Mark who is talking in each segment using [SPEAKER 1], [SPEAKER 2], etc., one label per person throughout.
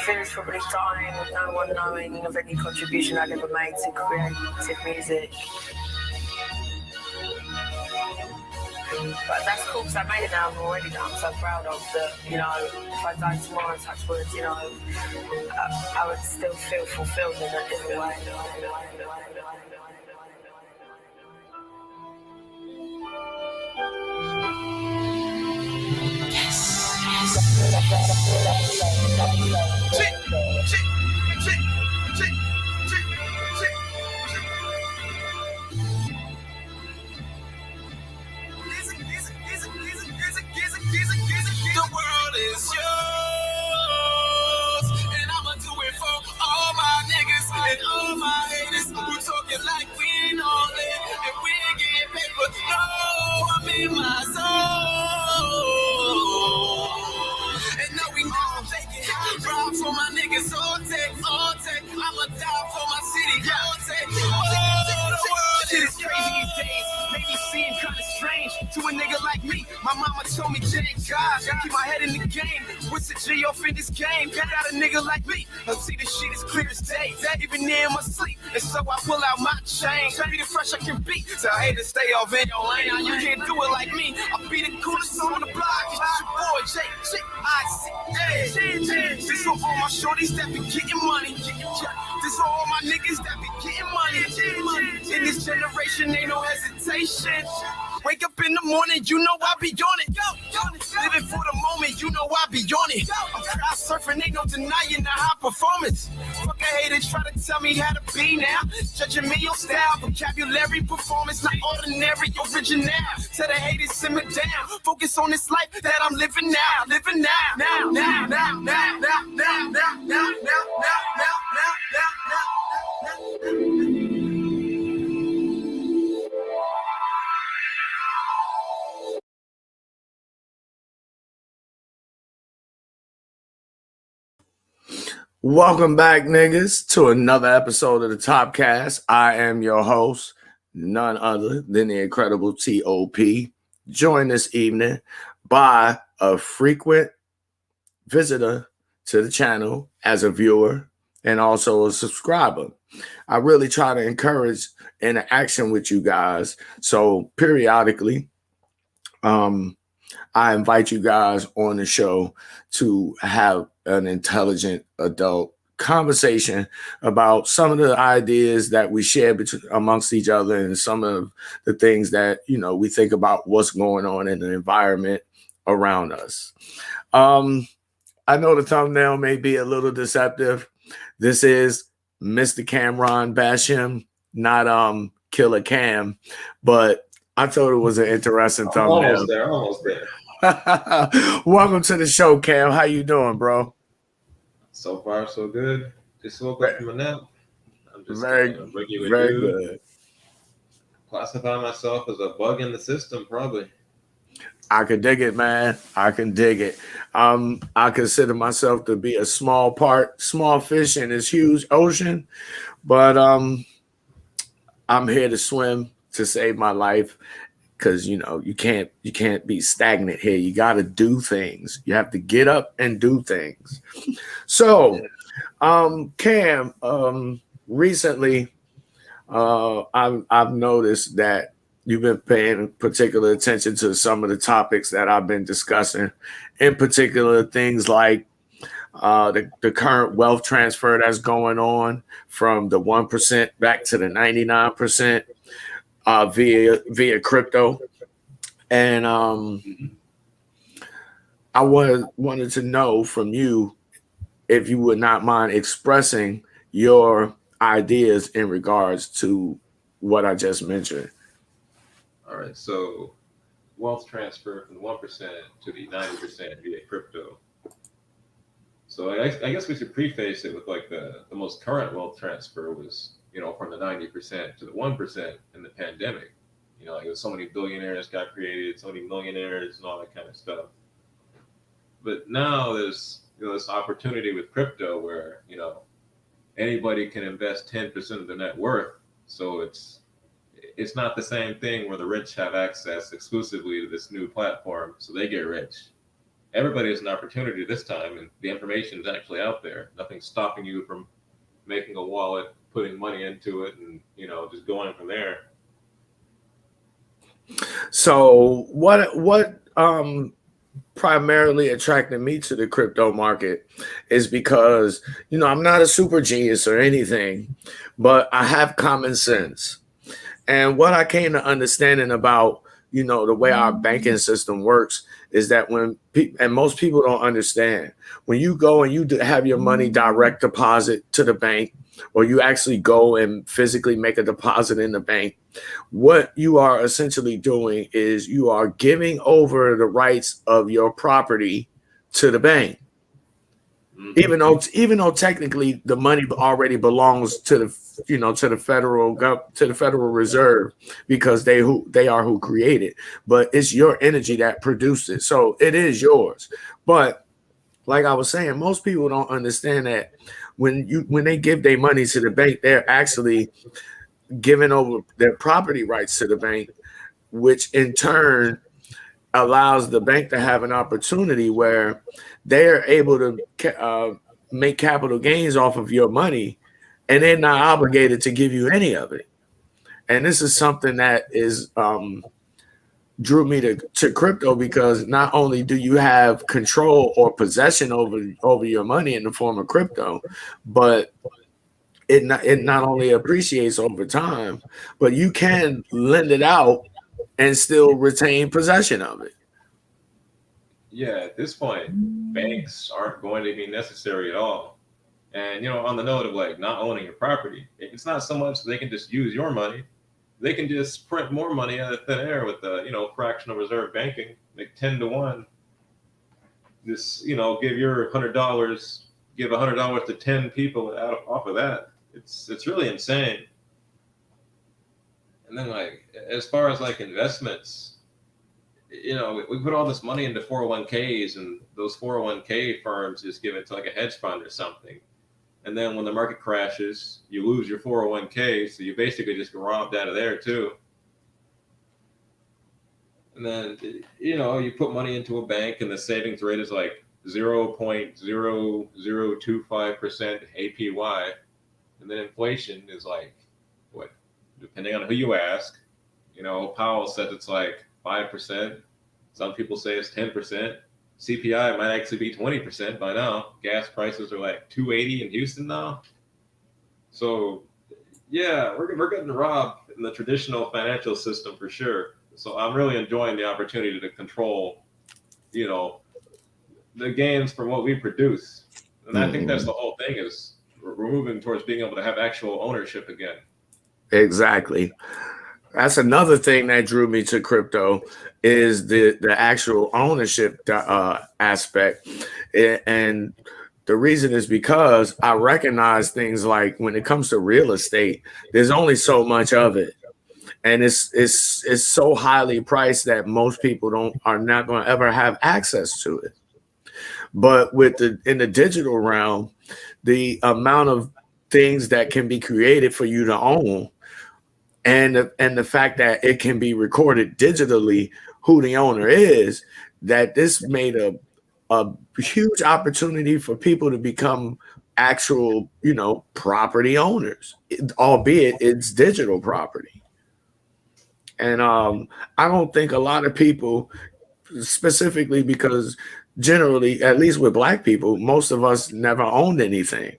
[SPEAKER 1] fears probably dying with no one knowing of any contribution I'd ever made to creative music. But that's cool because I made an album already that I'm so proud of that, you know, if I died tomorrow, touch wood, you know, I would still feel fulfilled in a different way.
[SPEAKER 2] The world is yours, and I'ma do it for all my niggas and all my haters who talking like we ain't all in and we ain't getting paper. No, I'm in my zone, and no, we never fake it. Ride for my niggas all day, all day. I'ma die for my city all day. Oh, the world
[SPEAKER 3] Shit is crazy these days, maybe seem kinda strange to a nigga like me. My mama told me, thank God, keep my head in the game. What's the G off in this game? Got a nigga like me. I see this shit is clear as day, even in my sleep. And so I pull out my chain, be the fresh I can be. So I hate to stay off in your lane. You can't do it like me. I'll be the coolest on the block. It's your boy J. I see. This for all my shorties that be getting money. This for all my niggas that be getting money. In this generation, ain't no hesitation. Wake up in the morning, you know I be on it. Living for the moment, you know I be on it. I'm crowd surfing, ain't no denying the high performance. Fuck a hater, try to tell me how to be now. Judging me on style, vocabulary, performance, not ordinary, original. Tell the haters simmer down. Focus on this life that I'm living now. Living now.
[SPEAKER 4] Welcome back, niggas, to another episode of the Top Cast. I am your host, none other than the incredible T.O.P. Joined this evening by a frequent visitor to the channel as a viewer and also a subscriber. I really try to encourage interaction with you guys. So periodically, I invite you guys on the show to have an intelligent adult conversation about some of the ideas that we share amongst each other and some of the things that, you know, we think about what's going on in the environment around us. I know the thumbnail may be a little deceptive. This is Mr. Cameron Basham, not Killer Cam, but I thought it was an interesting thumbnail.
[SPEAKER 5] Almost there.
[SPEAKER 4] Welcome to the show, Cam. How you doing, bro?
[SPEAKER 5] So far, so good. Just woke up from a nap. I'm just
[SPEAKER 4] very good.
[SPEAKER 5] Classify myself as a bug in the system, probably.
[SPEAKER 4] I can dig it, man. I can dig it. I consider myself to be a small fish in this huge ocean, but I'm here to swim to save my life. Because, you know, you can't be stagnant here. You got to do things. You have to get up and do things. So, Cam, recently, I've noticed that you've been paying particular attention to some of the topics that I've been discussing. In particular, things like the current wealth transfer that's going on from the 1% back to the 99%. Via crypto, and I wanted to know from you if you would not mind expressing your ideas in regards to what I just mentioned.
[SPEAKER 5] All right, so wealth transfer from the 1% to the 90% via crypto. So I guess we should preface it with like the most current wealth transfer was, you know, from the 90% to the 1% in the pandemic. You know, like so many billionaires got created, so many millionaires and all that kind of stuff. But now there's, you know, this opportunity with crypto where, you know, anybody can invest 10% of their net worth. So it's not the same thing where the rich have access exclusively to this new platform, so they get rich. everybody has an opportunity this time, and the information is actually out there. Nothing's stopping you from making a wallet, putting money into it, and just going from there.
[SPEAKER 4] So what primarily attracted me to the crypto market is because I'm not a super genius or anything, but I have common sense. And what I came to understanding about the way our banking system works is that and most people don't understand, when you go and have your money direct deposit to the bank, or you actually go and physically make a deposit in the bank, what you are essentially doing is you are giving over the rights of your property to the bank. Even though technically the money already belongs to the Federal Reserve, because they are who create it, but it's your energy that produced it, so it is yours. But like I was saying, most people don't understand that when they give their money to the bank, they're actually giving over their property rights to the bank, which in turn allows the bank to have an opportunity where they're able to make capital gains off of your money, and they're not obligated to give you any of it. And this is something that is drew me to crypto, because not only do you have control or possession over your money in the form of crypto, but it not only appreciates over time, but you can lend it out and still retain possession of it.
[SPEAKER 5] Yeah, at this point, banks aren't going to be necessary at all. And on the note of like not owning your property, it's not so much they can just use your money. They can just print more money out of thin air with the fractional reserve banking, like 10 to 1. Just give $100 to 10 people off of that. It's really insane. And then like as far as like investments, we put all this money into 401ks, and those 401k firms just give it to like a hedge fund or something. And then when the market crashes, you lose your 401k, so you basically just get robbed out of there too. And then you put money into a bank, and the savings rate is like 0.0025% APY, and then inflation is like what, depending on who you ask. Powell says it's like 5%. Some people say it's 10%. CPI might actually be 20% by now. Gas prices are like $2.80 in Houston now. So, yeah, we're getting robbed in the traditional financial system for sure. So I'm really enjoying the opportunity to control, the gains from what we produce. And I think that's the whole thing, is we're moving towards being able to have actual ownership again.
[SPEAKER 4] Exactly. That's another thing that drew me to crypto, is the actual ownership aspect. And the reason is because I recognize things like, when it comes to real estate, there's only so much of it. And it's so highly priced that most people are not going to ever have access to it. But in the digital realm, the amount of things that can be created for you to own, and the fact that it can be recorded digitally who the owner is, that this made a huge opportunity for people to become actual, property owners, albeit it's digital property. And I don't think a lot of people, specifically because generally, at least with Black people, most of us never owned anything.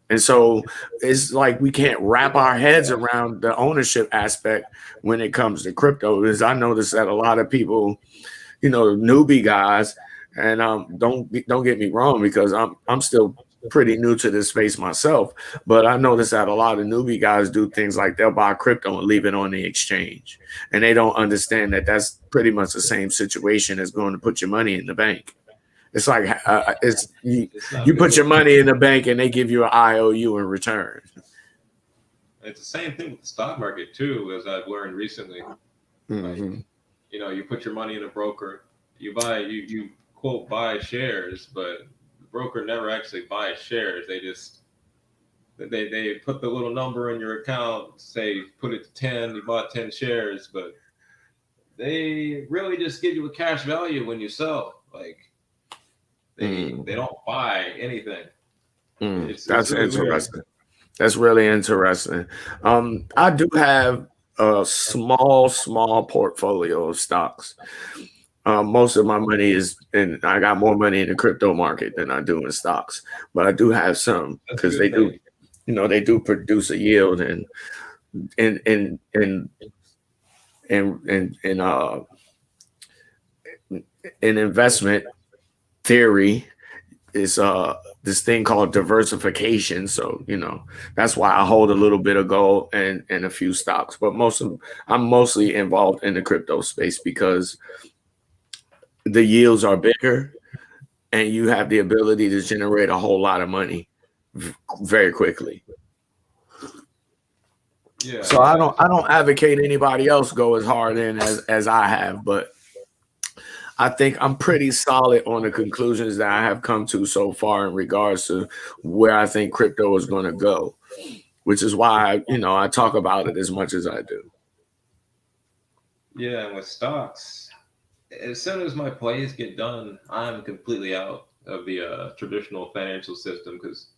[SPEAKER 4] And so it's like we can't wrap our heads around the ownership aspect when it comes to crypto. Because I noticed that a lot of people, newbie guys, and don't get me wrong, because I'm still pretty new to this space myself, but I noticed that a lot of newbie guys do things like they'll buy crypto and leave it on the exchange, and they don't understand that that's pretty much the same situation as going to put your money in the bank. It's like you put your money in the bank and they give you an IOU in return.
[SPEAKER 5] It's the same thing with the stock market too, as I've learned recently.
[SPEAKER 4] Mm-hmm.
[SPEAKER 5] Like, you put your money in a broker, you quote buy shares, but the broker never actually buys shares. They just they put the little number in your account, say put it to 10, you bought 10 shares, but they really just give you a cash value when you sell. Like they don't buy anything.
[SPEAKER 4] That's
[SPEAKER 5] really
[SPEAKER 4] interesting.
[SPEAKER 5] weird.
[SPEAKER 4] That's really interesting. I do have a small portfolio of stocks. Most of my money is, and I got more money in the crypto market than I do in stocks, but I do have some
[SPEAKER 5] That's a
[SPEAKER 4] because
[SPEAKER 5] good
[SPEAKER 4] they do,
[SPEAKER 5] thing.
[SPEAKER 4] they do produce a yield, and in in in in in investment theory is this thing called diversification. So that's why I hold a little bit of gold and a few stocks, but I'm mostly involved in the crypto space because the yields are bigger and you have the ability to generate a whole lot of money very quickly.
[SPEAKER 5] Yeah.
[SPEAKER 4] So I don't advocate anybody else go as hard in as I have, but I think I'm pretty solid on the conclusions that I have come to so far in regards to where I think crypto is going to go, which is why I talk about it as much as I do.
[SPEAKER 5] Yeah, and with stocks, as soon as my plays get done, I'm completely out of the traditional financial system because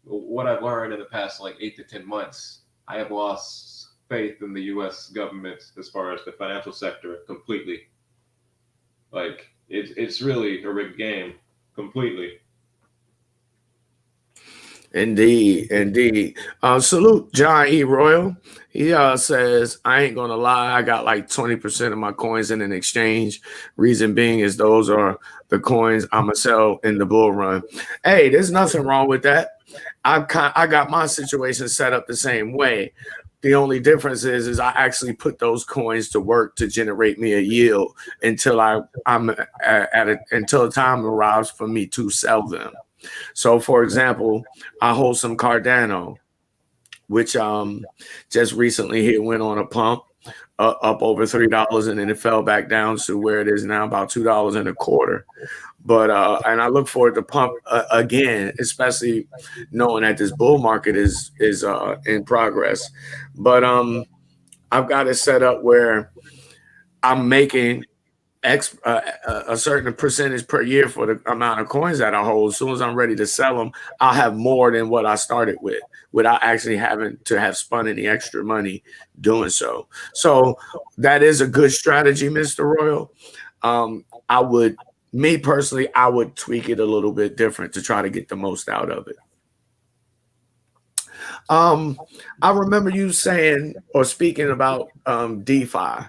[SPEAKER 5] what I've learned in the past like 8 to 10 months, I have lost faith in the U.S. government as far as the financial sector completely. Like it's really a rigged game completely.
[SPEAKER 4] Indeed. Salute John E. Royal. He says, I ain't gonna lie, I got like 20% of my coins in an exchange. Reason being is those are the coins I'm gonna sell in the bull run. Hey, there's nothing wrong with that. I got my situation set up the same way. The only difference is I actually put those coins to work to generate me a yield until I'm at it until the time arrives for me to sell them. So, for example, I hold some Cardano, which just recently it went on a pump up over $3, and then it fell back down to where it is now, about $2.25. But and I look forward to pump again, especially knowing that this bull market is in progress. But I've got it set up where I'm making a certain percentage per year for the amount of coins that I hold. As soon as I'm ready to sell them, I'll have more than what I started with without actually having to have spun any extra money doing so. So that is a good strategy, Mr. Royal. Me personally, I would tweak it a little bit different to try to get the most out of it. I remember you saying or speaking about DeFi.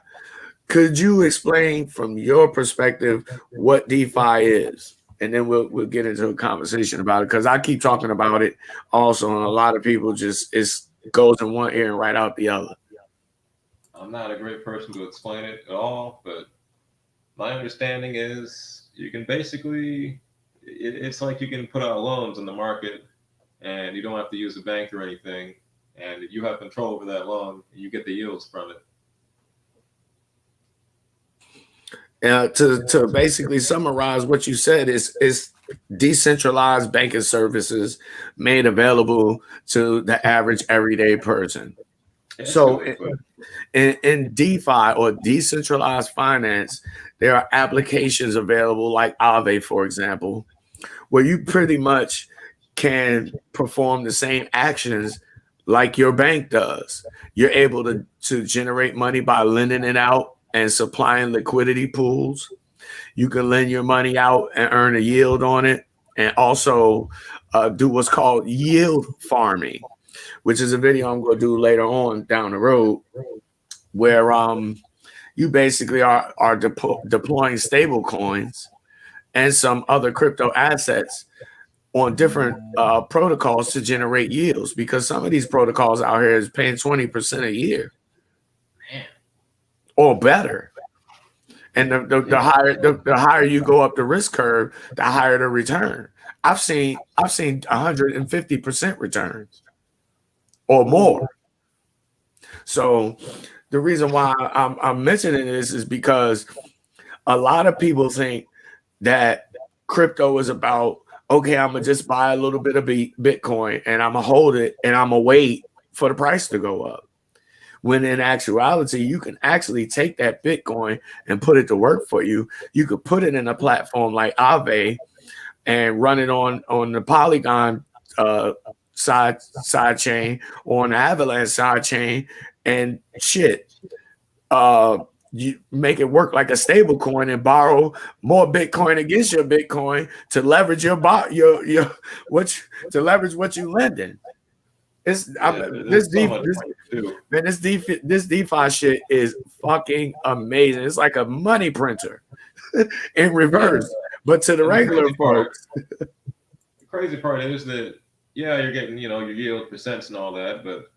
[SPEAKER 4] Could you explain from your perspective what DeFi is? And then we'll get into a conversation about it because I keep talking about it also, and a lot of people just it goes in one ear and right out the other.
[SPEAKER 5] I'm not a great person to explain it at all, but my understanding is you can basically it's like you can put out loans in the market and you don't have to use a bank or anything, and you have control over that loan and you get the yields from it.
[SPEAKER 4] To basically summarize what you said is decentralized banking services made available to the average everyday person. So in DeFi or decentralized finance, there are applications available like Aave, for example, where you pretty much can perform the same actions like your bank does. You're able to generate money by lending it out and supplying liquidity pools. You can lend your money out and earn a yield on it, and also do what's called yield farming, which is a video I'm going to do later on down the road, where you basically are deploying stable coins and some other crypto assets on different protocols to generate yields, because some of these protocols out here is paying 20% a year or better. And the higher you go up the risk curve, the higher the return. I've seen 150% returns or more. So the reason why I'm mentioning this is because a lot of people think that crypto is about, okay, I'm gonna just buy a little bit of Bitcoin and I'm gonna hold it and I'm gonna wait for the price to go up. When in actuality, you can actually take that Bitcoin and put it to work for you. You could put it in a platform like Aave and run it on the Polygon side chain or on the Avalanche side chain, and shit. You make it work like a stable coin and borrow more Bitcoin against your Bitcoin to leverage your to leverage what you lending. It's this DeFi shit is fucking amazing. It's like a money printer in reverse, but to the regular folks.
[SPEAKER 5] The crazy part is that you're getting your yield percents and all that, but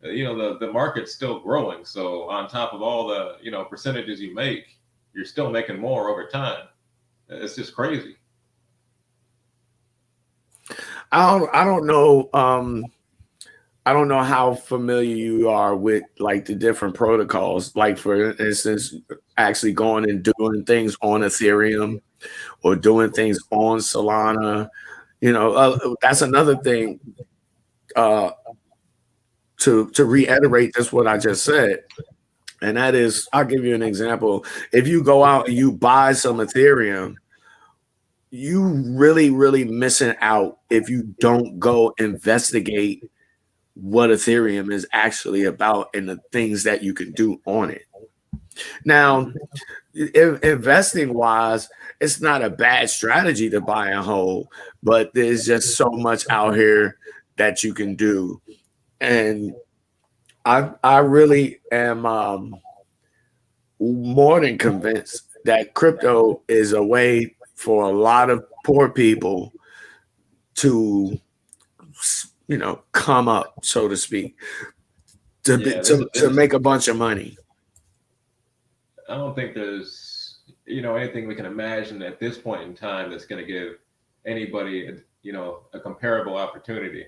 [SPEAKER 5] the market's still growing. So on top of all the percentages you make, you're still making more over time. It's just crazy.
[SPEAKER 4] I don't know. I don't know how familiar you are with like the different protocols. Like for instance, actually going and doing things on Ethereum or doing things on Solana. That's another thing. To reiterate just what I just said, and that is, I'll give you an example. If you go out and you buy some Ethereum, you really missing out if you don't go investigate what Ethereum is actually about and the things that you can do on it. Now, investing wise, it's not a bad strategy to buy and hold, but there's just so much out here that you can do. And I really am more than convinced that crypto is a way for a lot of poor people to, come up, so to speak, to make a bunch of money.
[SPEAKER 5] I don't think there's anything we can imagine at this point in time that's going to give anybody a comparable opportunity.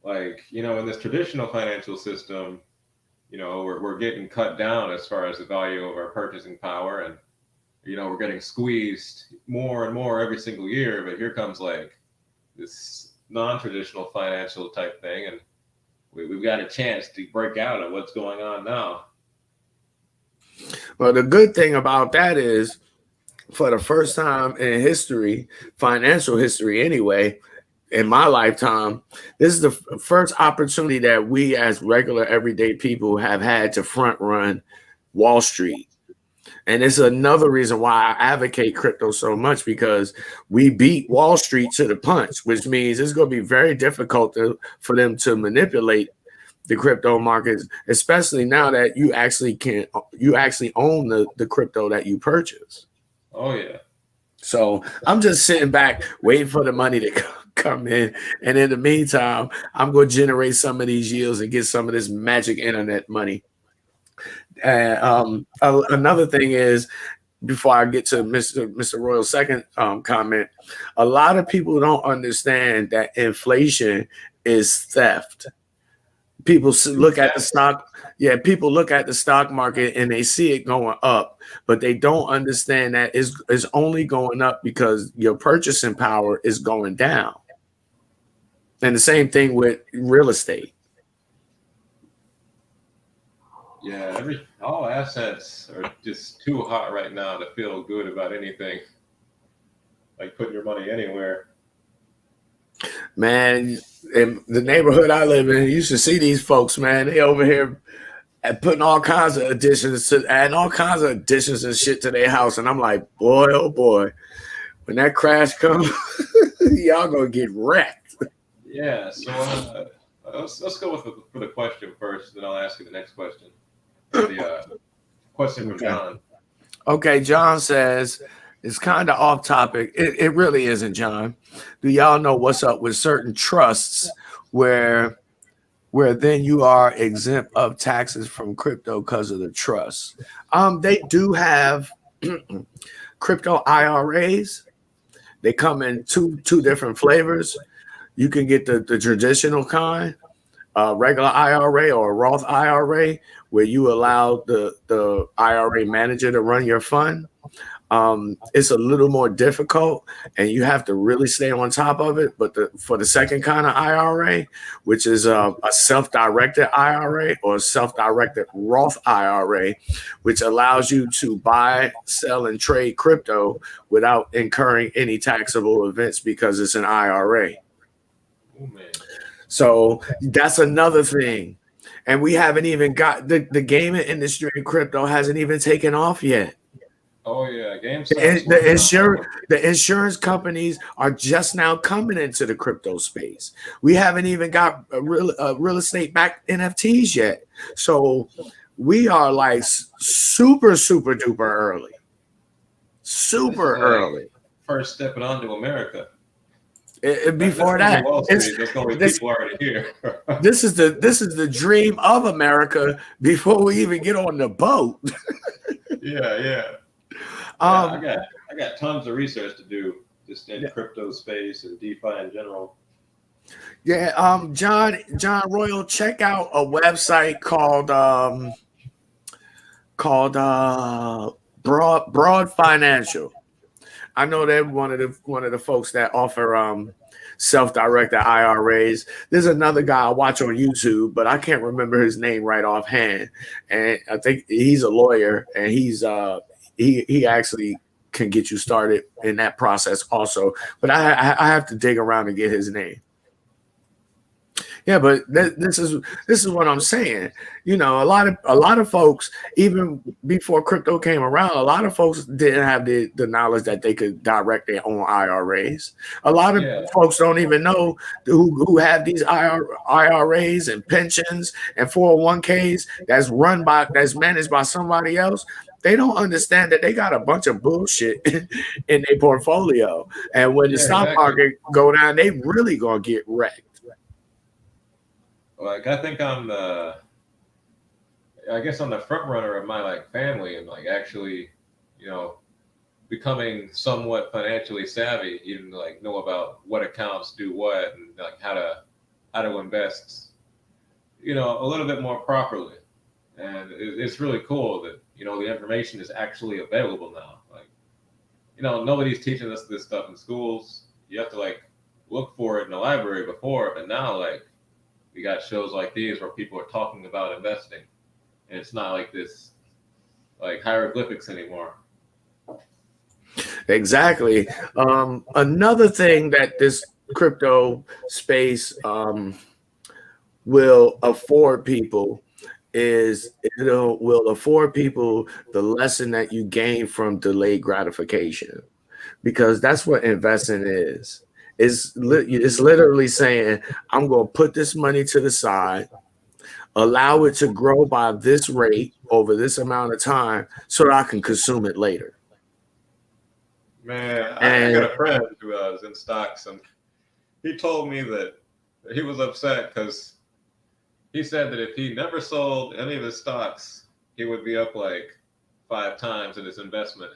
[SPEAKER 5] Like, in this traditional financial system, we're getting cut down as far as the value of our purchasing power, and we're getting squeezed more and more every single year. But here comes like this non-traditional financial type thing, and we've got a chance to break out of what's going on now.
[SPEAKER 4] Well, the good thing about that is, for the first time in history, financial history anyway, in my lifetime, this is the first opportunity that we as regular everyday people have had to front run Wall Street. And it's another reason why I advocate crypto so much, because we beat Wall Street to the punch, which means it's going to be very difficult for them to manipulate the crypto markets, especially now that you actually own the crypto that you purchase.
[SPEAKER 5] Oh, yeah.
[SPEAKER 4] So I'm just sitting back waiting for the money to come in. And in the meantime, I'm going to generate some of these yields and get some of this magic internet money. And another thing is, before I get to Mr. Royal's second comment, a lot of people don't understand that inflation is theft. People look at the stock. Yeah, people look at the stock market and they see it going up, but they don't understand that it's only going up because your purchasing power is going down. And the same thing with real estate.
[SPEAKER 5] Yeah, all assets are just too hot right now to feel good about anything. Like putting your money anywhere.
[SPEAKER 4] Man, in the neighborhood I live in, you should see these folks, man. They over here putting all kinds of additions and shit to their house. And I'm like, boy, oh boy, when that crash comes, y'all gonna get wrecked.
[SPEAKER 5] Yeah, so let's go for the question first, then I'll ask you the next question. The question from John.
[SPEAKER 4] Okay, John says, it's kind of off topic. It really isn't, John. Do y'all know what's up with certain trusts where then you are exempt of taxes from crypto because of the trust? They do have crypto IRAs. They come in two different flavors. You can get the traditional kind, regular IRA or a Roth IRA, where you allow the IRA manager to run your fund. It's a little more difficult, and you have to really stay on top of it. But for the second kind of IRA, which is a self-directed IRA or a self-directed Roth IRA, which allows you to buy, sell, and trade crypto without incurring any taxable events because it's an IRA.
[SPEAKER 5] Oh, man.
[SPEAKER 4] So that's another thing. And we haven't even got the gaming industry in crypto hasn't even taken off yet.
[SPEAKER 5] Oh yeah,
[SPEAKER 4] The insurance companies are just now coming into the crypto space. We haven't even got real estate backed NFTs yet. So we are like super duper early. Super early.
[SPEAKER 5] First stepping onto America.
[SPEAKER 4] Before that,
[SPEAKER 5] people already here.
[SPEAKER 4] this is the dream of America before we even get on the boat.
[SPEAKER 5] Yeah. I got tons of research to do just in crypto space and DeFi in general.
[SPEAKER 4] Yeah, John Royal, check out a website called Broad Financial. I know they're one of the folks that offer self-directed IRAs. There's another guy I watch on YouTube, but I can't remember his name right offhand. And I think he's a lawyer, and he actually can get you started in that process also. But I have to dig around and get his name. Yeah, but this is what I'm saying. You know, a lot of folks, even before crypto came around, a lot of folks didn't have the knowledge that they could direct their own IRAs. A lot of folks don't even know who have these IRAs and pensions and 401ks that's managed by somebody else. They don't understand that they got a bunch of bullshit in their portfolio, and when the stock market go down, they really gonna get wrecked.
[SPEAKER 5] Like I think I'm the front runner of my like family and like actually, you know, becoming somewhat financially savvy, even like know about what accounts do what and like how to invest, you know, a little bit more properly. And it's really cool that, you know, the information is actually available now. Like, you know, nobody's teaching us this stuff in schools. You have to like look for it in the library before, but now like we got shows like these where people are talking about investing, and it's not like this like hieroglyphics anymore.
[SPEAKER 4] Exactly. Another thing that this crypto space will afford people is will afford people the lesson that you gain from delayed gratification, because that's what investing is. It's literally saying, I'm going to put this money to the side, allow it to grow by this rate over this amount of time so that I can consume it later.
[SPEAKER 5] Man, I got a friend who was in stocks, and he told me that he was upset because he said that if he never sold any of his stocks, he would be up like 5 times in his investment.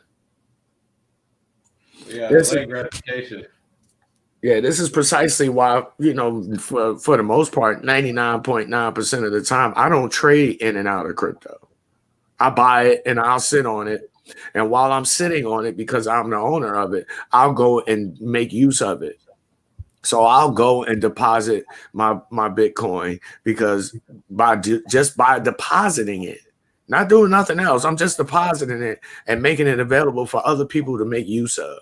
[SPEAKER 5] Yeah, delayed gratification.
[SPEAKER 4] Yeah, this is precisely why, you know, for the most part, 99.9% of the time, I don't trade in and out of crypto. I buy it and I'll sit on it. And while I'm sitting on it, because I'm the owner of it, I'll go and make use of it. So I'll go and deposit my Bitcoin, because by depositing it, not doing nothing else, I'm just depositing it and making it available for other people to make use of.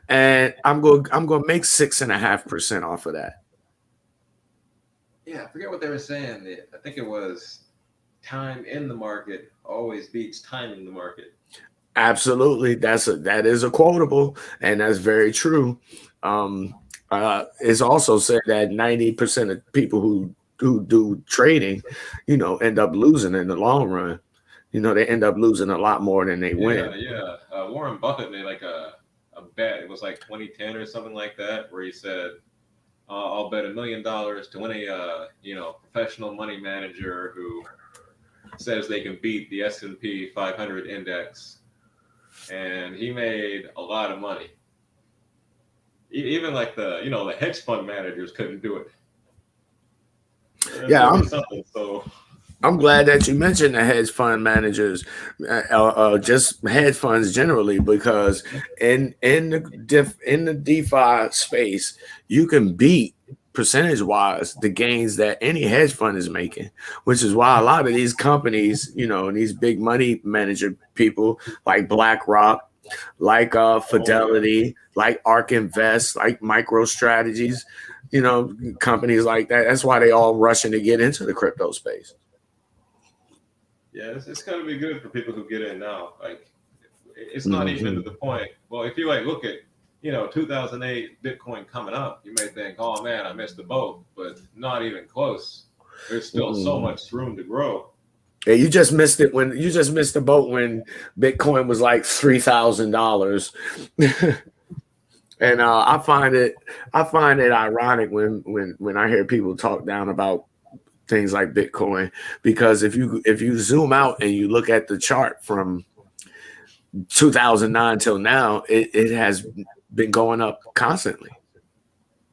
[SPEAKER 4] And I'm going to make 6.5% off of that.
[SPEAKER 5] Yeah, I forget what they were saying. I think it was time in the market always beats timing the market.
[SPEAKER 4] Absolutely, that is a quotable, and that's very true. It's also said that 90% of people who do trading, you know, end up losing in the long run. You know, they end up losing a lot more than they win.
[SPEAKER 5] Yeah. Warren Buffett made like a bet. It was like 2010 or something like that, where he said, "I'll bet $1 million to win a professional money manager who says they can beat the S&P 500 index," and he made a lot of money. Even like the hedge fund managers couldn't do it.
[SPEAKER 4] Yeah,
[SPEAKER 5] something. So
[SPEAKER 4] I'm glad that you mentioned the hedge fund managers, just hedge funds generally, because in the DeFi space, you can beat percentage wise the gains that any hedge fund is making, which is why a lot of these companies, these big money manager people like BlackRock, like Fidelity, like Ark Invest, like Micro Strategies, companies like that. That's why they all rushing to get into the crypto space.
[SPEAKER 5] Yeah, it's going to be good for people who get in now. Like, it's not even to the point. Well, if you like look at 2008 Bitcoin coming up, you may think, oh man, I missed the boat, but not even close. There's still so much room to grow.
[SPEAKER 4] Yeah, you just missed it when you just missed the boat when Bitcoin was like $3,000. And I find it ironic when I hear people talk down about things like Bitcoin, because if you zoom out and you look at the chart from 2009 till now, it has been going up constantly.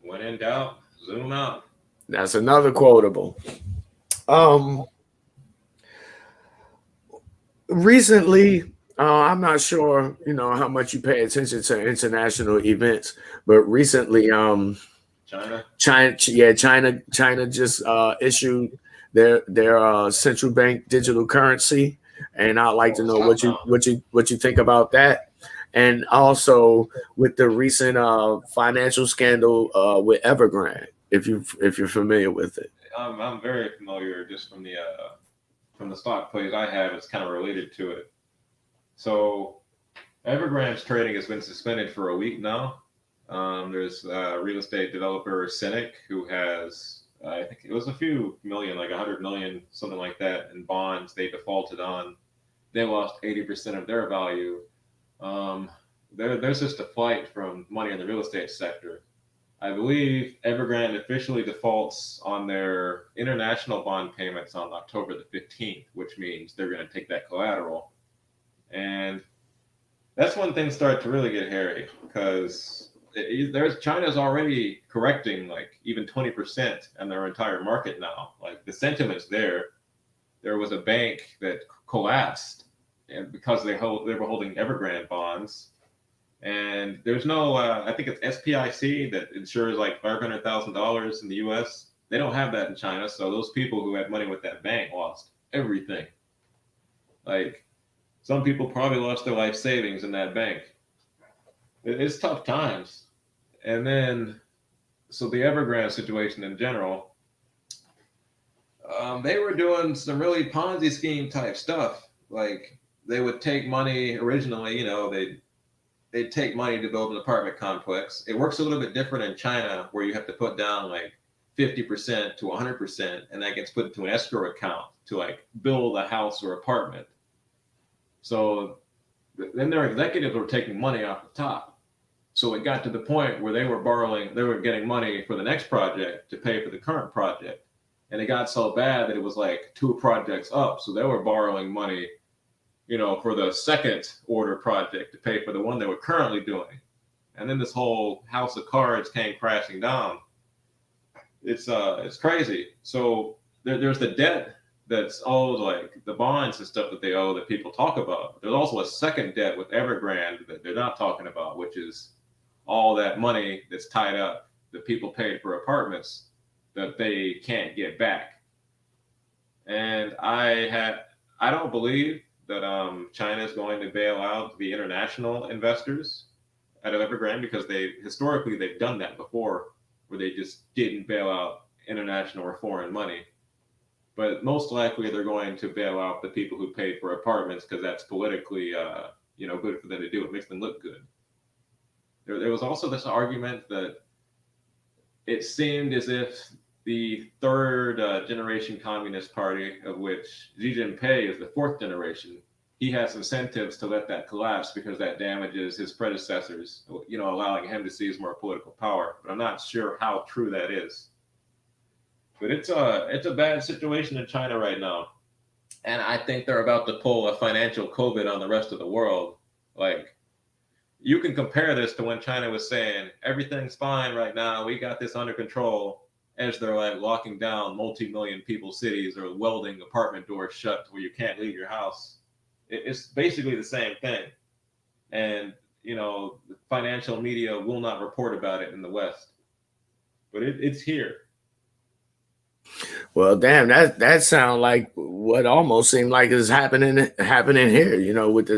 [SPEAKER 5] When in doubt, zoom out.
[SPEAKER 4] That's another quotable. Recently, I'm not sure, how much you pay attention to international events, but recently, China just issued their central bank digital currency, and I'd like to know what you think about that, and also with the recent financial scandal with Evergrande, if you're familiar with it.
[SPEAKER 5] I'm very familiar, just from the stock plays I have. It's kind of related to it. So Evergrande's trading has been suspended for a week now. There's a real estate developer, Cynic, who has, I think it was a few million, like 100 million, something like that, in bonds they defaulted on. They lost 80% of their value. There's just a flight from money in the real estate sector. I believe Evergrande officially defaults on their international bond payments on October the 15th, which means they're going to take that collateral. And that's when things start to really get hairy, because China's already correcting like even 20% in their entire market now. Like, the sentiment's there. There was a bank that collapsed, and because they were holding Evergrande bonds, and there's no I think it's SPIC that insures like $500,000 in the US. They don't have that in China, so those people who had money with that bank lost everything. Like, some people probably lost their life savings in that bank. It's tough times. And then, so the Evergrande situation in general, they were doing some really Ponzi scheme type stuff. Like, they would take money originally, they'd take money to build an apartment complex. It works a little bit different in China, where you have to put down like 50% to 100%, and that gets put into an escrow account to like build a house or apartment. So then their executives were taking money off the top. So it got to the point where they were getting money for the next project to pay for the current project. And it got so bad that it was like 2 projects up. So they were borrowing money, for the second order project to pay for the one they were currently doing. And then this whole house of cards came crashing down. It's crazy. So there's the debt that's owed, like the bonds and stuff that they owe that people talk about. There's also a second debt with Evergrande that they're not talking about, which is all that money that's tied up that people paid for apartments that they can't get back. And I don't believe that China is going to bail out the international investors out of Evergrande, because they've done that before, where they just didn't bail out international or foreign money. But most likely they're going to bail out the people who paid for apartments, because that's politically, good for them to do. It makes them look good. There was also this argument that it seemed as if the third generation Communist Party, of which Xi Jinping is the 4th generation, he has incentives to let that collapse, because that damages his predecessors, allowing him to seize more political power. But I'm not sure how true that is. But it's a bad situation in China right now. And I think they're about to pull a financial COVID on the rest of the world. Like, you can compare this to when China was saying, everything's fine right now, we got this under control. as they're like locking down multi-million people cities or welding apartment doors shut where you can't leave your house. It's basically the same thing. And, the financial media will not report about it in the West, but it's here.
[SPEAKER 4] Well, damn, that sounds like what almost seemed like is happening here, with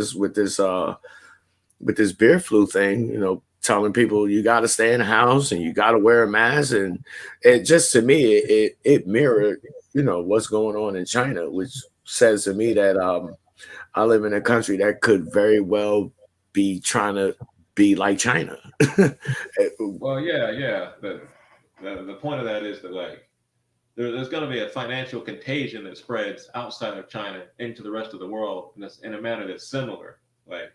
[SPEAKER 4] this beer flu thing, telling people you got to stay in the house and you got to wear a mask. And it just, to me, it mirrored, what's going on in China, which says to me that I live in a country that could very well be trying to be like China.
[SPEAKER 5] Well, yeah. The point of that is that, like, there's going to be a financial contagion that spreads outside of China into the rest of the world in a manner that's similar. Like,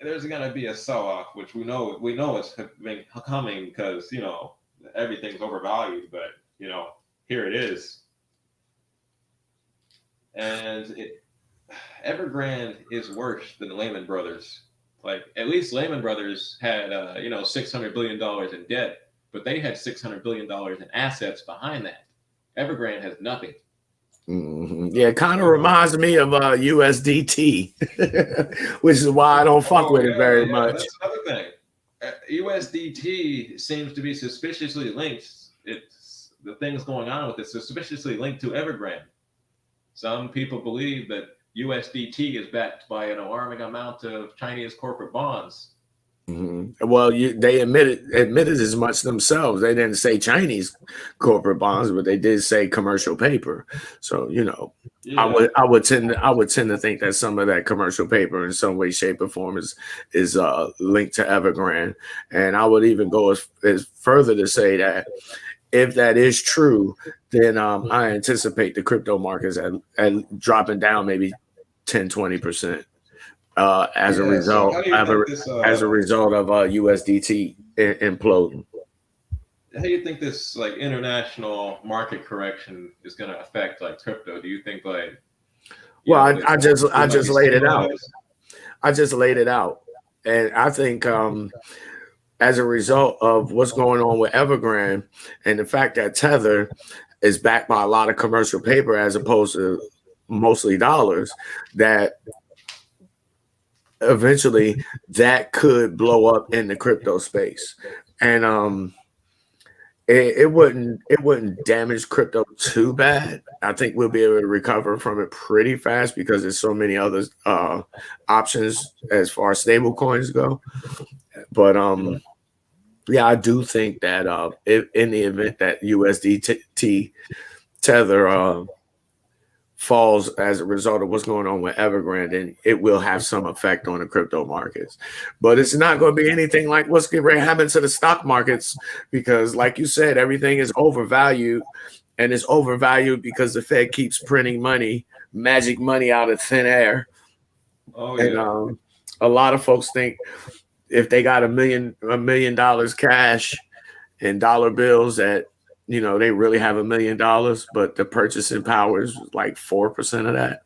[SPEAKER 5] there's going to be a sell-off, which we know it's coming because everything's overvalued, but here it is. And Evergrande is worse than Lehman Brothers. Like, at least Lehman Brothers had $600 billion in debt, but they had $600 billion in assets behind that. Evergrande has nothing.
[SPEAKER 4] Mm-hmm. Yeah, it kind of reminds me of USDT, which is why I don't fuck with it very much.
[SPEAKER 5] That's another thing. USDT seems to be suspiciously linked. It's the things going on with it suspiciously linked to Evergrande. Some people believe that USDT is backed by an alarming amount of Chinese corporate bonds.
[SPEAKER 4] Mm-hmm. Well, they admitted as much themselves. They didn't say Chinese corporate bonds, but they did say commercial paper. So yeah. I would tend to think that some of that commercial paper in some way, shape, or form is linked to Evergrande. And I would even go as further to say that if that is true, then I anticipate the crypto markets at dropping down maybe 10-20%. As a result of USDT imploding.
[SPEAKER 5] How do you think this like international market correction is going to affect like crypto? Do you think like?
[SPEAKER 4] I just laid it out. I just laid it out, and I think as a result of what's going on with Evergrande and the fact that Tether is backed by a lot of commercial paper as opposed to mostly dollars, that eventually that could blow up in the crypto space, and it wouldn't damage crypto too bad. I think we'll be able to recover from it pretty fast because there's so many other options as far as stable coins go. But yeah, I do think that if, in the event that USDT Tether falls as a result of what's going on with Evergrande, and it will have some effect on the crypto markets. But it's not going to be anything like what's going to happen to the stock markets because, like you said, everything is overvalued, and it's overvalued because the Fed keeps printing money, magic money out of thin air.
[SPEAKER 5] Oh, yeah.
[SPEAKER 4] And a lot of folks think if they got $1 million cash in dollar bills that they really have $1 million, but the purchasing power is like 4% of that.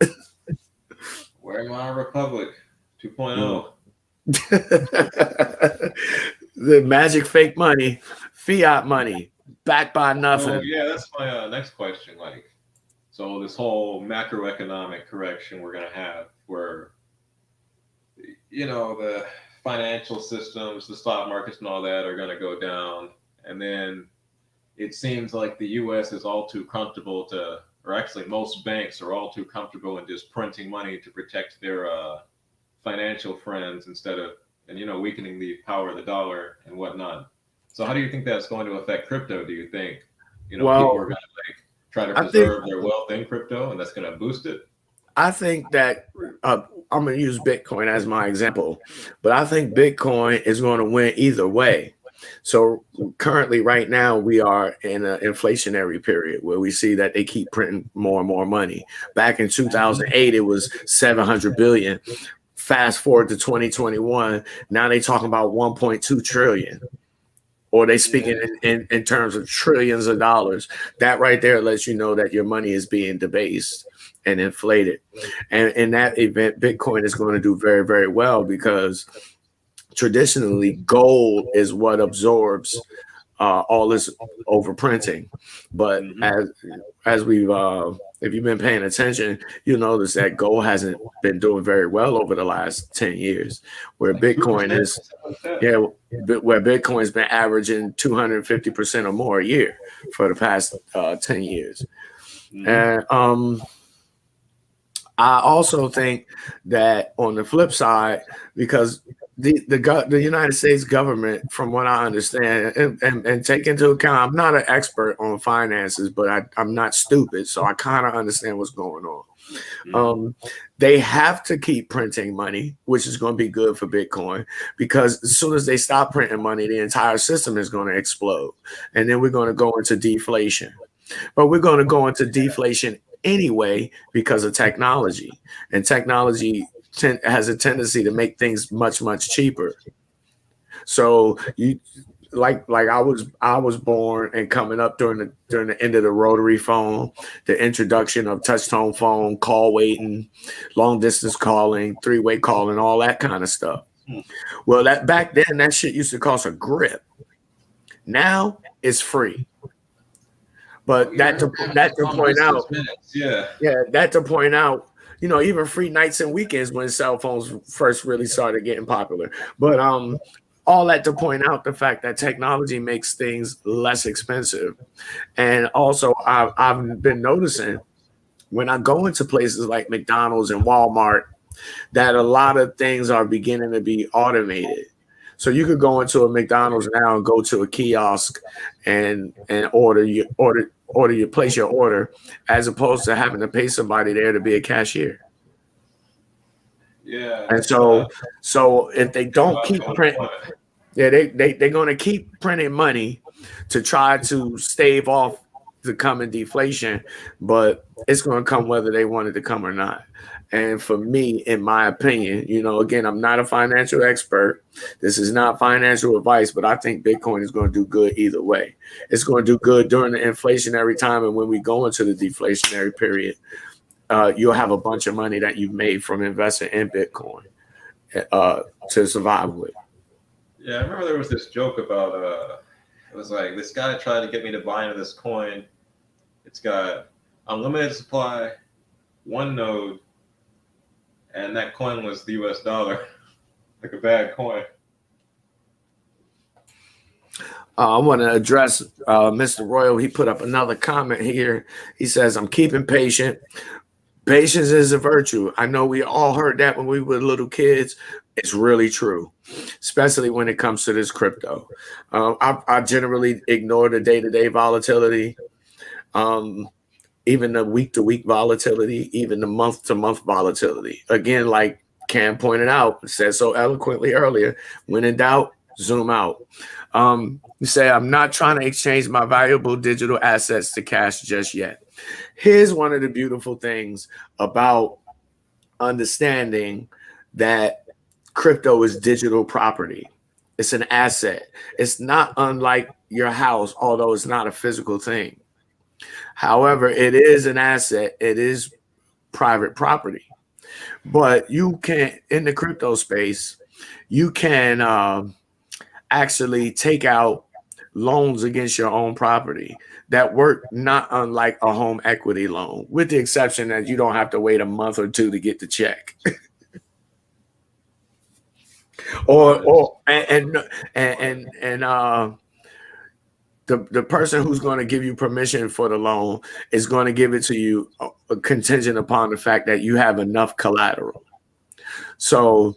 [SPEAKER 5] Where my Republic 2.0?
[SPEAKER 4] The magic fake money, fiat money, backed by nothing.
[SPEAKER 5] Oh, yeah, that's my next question. Like, so this whole macroeconomic correction we're gonna have, where the financial systems, the stock markets, and all that are gonna go down, and then it seems like the U.S. is all too comfortable or actually most banks are all too comfortable in just printing money to protect their financial friends instead of, weakening the power of the dollar and whatnot. So how do you think that's going to affect crypto? Do you think, people are going to try to preserve their wealth in crypto and that's going to boost it?
[SPEAKER 4] I think that I'm going to use Bitcoin as my example, but I think Bitcoin is going to win either way. So currently, right now, we are in an inflationary period where we see that they keep printing more and more money. Back in 2008, it was 700 billion. Fast forward to 2021, now they talking about 1.2 trillion. Or they speaking in terms of trillions of dollars. That right there lets you know that your money is being debased and inflated. And in that event, Bitcoin is going to do very, very well because traditionally gold is what absorbs all this overprinting. But as we've if you've been paying attention, you'll notice that gold hasn't been doing very well over the last 10 years, where
[SPEAKER 5] Like
[SPEAKER 4] Bitcoin
[SPEAKER 5] 2%,
[SPEAKER 4] is,
[SPEAKER 5] something like that.
[SPEAKER 4] yeah, where Bitcoin's been averaging 250% or more a year for the past 10 years. And I also think that on the flip side, because the United States government, from what I understand, and take into account, I'm not an expert on finances, but I'm not stupid, so I kind of understand what's going on. They have to keep printing money, which is going to be good for Bitcoin, because as soon as they stop printing money, the entire system is going to explode, and then we're going to go into deflation. But we're going to go into deflation anyway because of technology, and technology has a tendency to make things much cheaper. So you like I was born and coming up during the end of the rotary phone, the introduction of touch tone phone, call waiting, long distance calling, three-way calling, all that kind of stuff. Well, that back then that shit used to cost a grip. Now it's free. But that to point out, that to point out, even free nights and weekends when cell phones first really started getting popular. But all that to point out the fact that technology makes things less expensive. And also, I've been noticing when I go into places like McDonald's and Walmart that a lot of things are beginning to be automated. So you could go into a McDonald's now and go to a kiosk and place your order, as opposed to having to pay somebody there to be a cashier.
[SPEAKER 5] Yeah.
[SPEAKER 4] And so if they don't keep printing, they're going to keep printing money to try to stave off the coming deflation, but it's going to come whether they want it to come or not. And for me, in my opinion, again, I'm not a financial expert. This is not financial advice, but I think Bitcoin is going to do good either way. It's going to do good during the inflationary time. And when we go into the deflationary period, you'll have a bunch of money that you've made from investing in Bitcoin to survive with.
[SPEAKER 5] Yeah, I remember there was this joke about, it was like, this guy tried to get me to buy into this coin. It's got unlimited supply, one node, and that coin was the US dollar, like a bad coin.
[SPEAKER 4] I want to address Mr. Royal. He put up another comment here. He says, I'm keeping patient. Patience is a virtue. I know we all heard that when we were little kids. It's really true, especially when it comes to this crypto. I generally ignore the day-to-day volatility. Even the week-to-week volatility, even the month-to-month volatility. Again, like Cam pointed out, said so eloquently earlier, when in doubt, zoom out. You say, I'm not trying to exchange my valuable digital assets to cash just yet. Here's one of the beautiful things about understanding that crypto is digital property. It's an asset. It's not unlike your house, although it's not a physical thing. However, it is an asset. It is private property. But you can, in the crypto space, you can actually take out loans against your own property that work not unlike a home equity loan, with the exception that you don't have to wait a month or two to get the check. The person who's going to give you permission for the loan is going to give it to you contingent upon the fact that you have enough collateral. So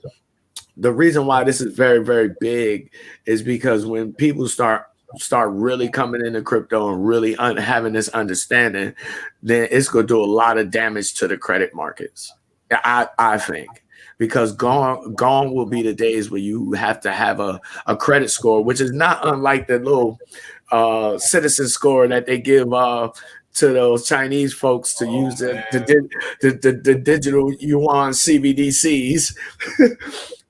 [SPEAKER 4] the reason why this is very, very big is because when people start really coming into crypto and really having this understanding, then it's going to do a lot of damage to the credit markets, I think. Because gone will be the days where you have to have a credit score, which is not unlike the little citizen score that they give to those Chinese folks to use the digital yuan CBDCs.